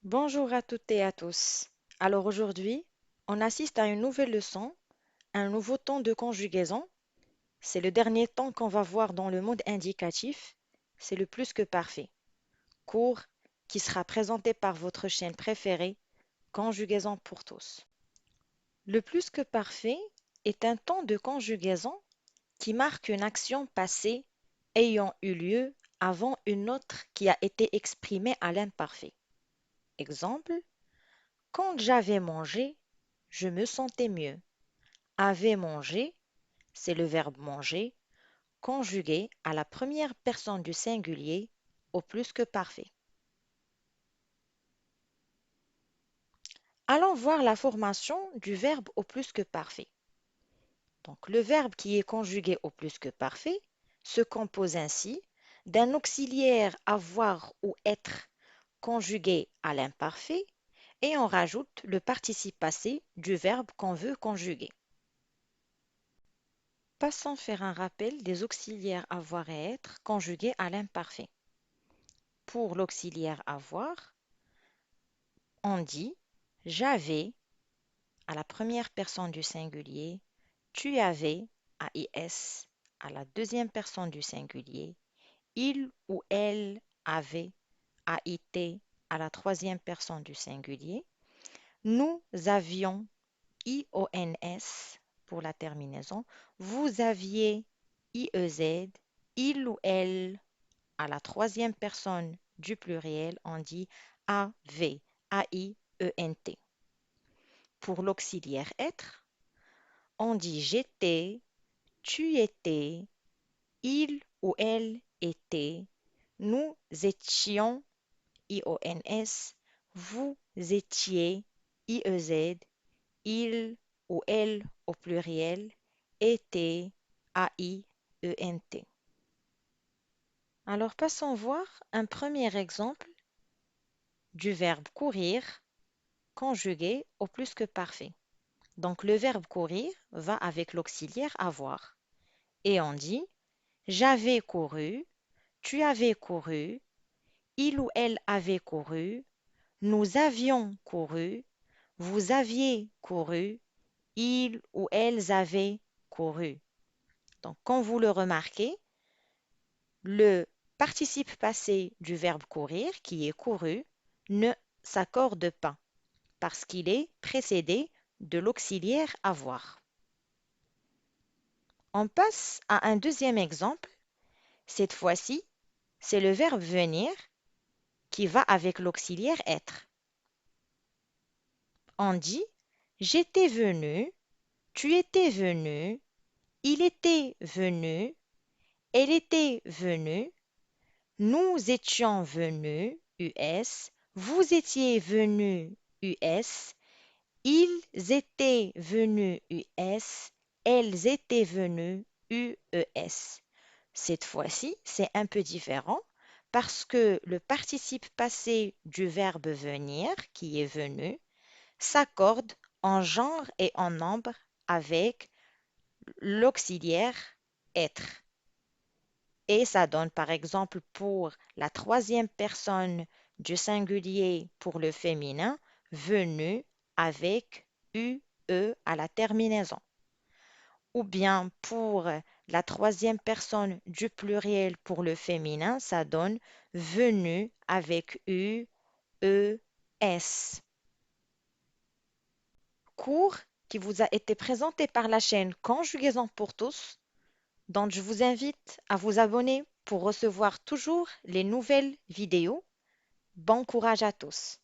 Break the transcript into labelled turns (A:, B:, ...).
A: Bonjour à toutes et à tous. Alors aujourd'hui, on assiste à une nouvelle leçon, un nouveau temps de conjugaison. C'est le dernier temps qu'on va voir dans le mode indicatif. C'est le plus que parfait. Cours qui sera présenté par votre chaîne préférée, Conjugaison pour tous. Le plus que parfait est un temps de conjugaison qui marque une action passée ayant eu lieu avant une autre qui a été exprimée à l'imparfait. Exemple, quand j'avais mangé, je me sentais mieux. Avait mangé, c'est le verbe manger, conjugué à la première personne du singulier au plus que parfait. Allons voir la formation du verbe au plus que parfait. Donc, le verbe qui est conjugué au plus que parfait se compose ainsi d'un auxiliaire avoir ou être conjugué à l'imparfait et on rajoute le participe passé du verbe qu'on veut conjuguer. Passons faire un rappel des auxiliaires avoir et être conjugués à l'imparfait. Pour l'auxiliaire avoir, on dit j'avais à la première personne du singulier, tu avais AIS à la deuxième personne du singulier, il ou elle avait AIT à la troisième personne du singulier, nous avions IONS pour la terminaison, vous aviez IEZ, il ou elle à la troisième personne du pluriel, on dit AV, AIENT. Pour l'auxiliaire être, on dit j'étais, tu étais, il ou elle était, nous étions, IONS, vous étiez, IEZ, il ou elle au pluriel, était, AIENT. Alors passons voir un premier exemple du verbe courir conjugué au plus que parfait. Donc le verbe courir va avec l'auxiliaire avoir. Et on dit j'avais couru, tu avais couru, il ou elle avait couru, nous avions couru, vous aviez couru, ils ou elles avaient couru. Donc comme vous le remarquez, le participe passé du verbe courir, qui est couru, ne s'accorde pas parce qu'il est précédé de l'auxiliaire avoir. On passe à un deuxième exemple. Cette fois-ci, c'est le verbe venir qui va avec l'auxiliaire être. On dit j'étais venu, tu étais venu, il était venu, elle était venue, nous étions venus, US, vous étiez venus, US, ils étaient venus, US, elles étaient venues, UES. Cette fois-ci, c'est un peu différent parce que le participe passé du verbe venir, qui est venu, s'accorde en genre et en nombre avec l'auxiliaire être. Et ça donne par exemple pour la troisième personne du singulier pour le féminin, venu avec UE à la terminaison. Ou bien pour la troisième personne du pluriel pour le féminin, ça donne venu avec UES. Cours qui vous a été présenté par la chaîne Conjugaison pour tous, dont je vous invite à vous abonner pour recevoir toujours les nouvelles vidéos. Bon courage à tous!